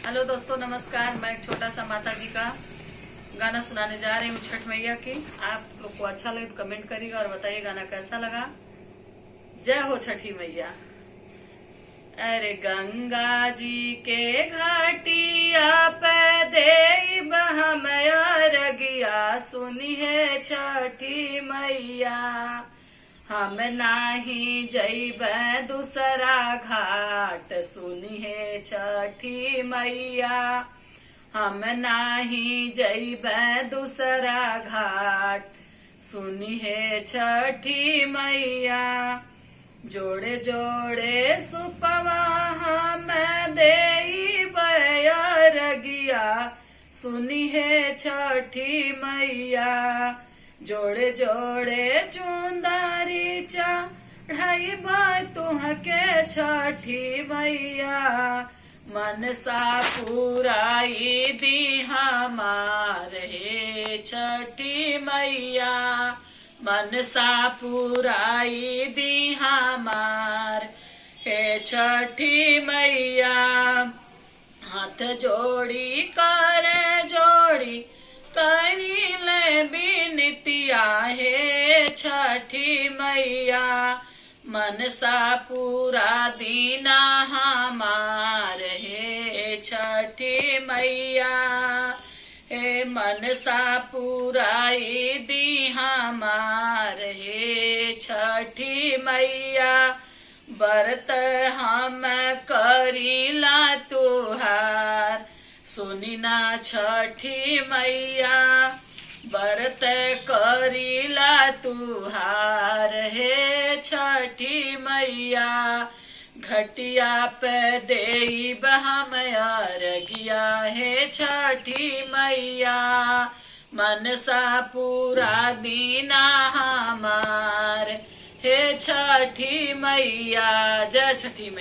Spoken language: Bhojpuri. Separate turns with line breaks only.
हेलो दोस्तों, नमस्कार। मैं एक छोटा सा माता जी का गाना सुनाने जा रही हूँ छठ मैया की। आप लोग को अच्छा लगे तो कमेंट करिएगा और बताइए गाना कैसा लगा। जय हो छठी मैया। अरे गंगा जी के घाटिया पे देब हम अरगिया, सुनी है छठी मैया। हम नाही जइब दूसरा घाट, सुनी है छठी मैया। हम नाही जइब दूसरा घाट, सुनी है छठी मैया। जोड़े जोड़े सुपवा हम देइब अरगिया, सुनी है छठी मैया। जोड़े जोड़े चुंदारी चढ़ाइब तुहके छठी मैया। मनसा पुराई दी हमार हे छठी मैया। मनसा पुराई दी हमार हे छठी मैया। हाथ जोड़ी करे जोड़ी करी ले बिनतिया हे छठी मैया। मनसा पूरा दीना हमार हे छठी मैया। हे मनसा पुराई दी हमार हे छठी मैया। व्रत हम करीला तुहार, सुनी ना छठी मैया। व्रत करीला तुहार हे छठी मैया। घटिया पे देइब हम अरगिया हे छठी मैया। मनसा पूरा दीना हमार हे छठी मैया। जय छठी मैया।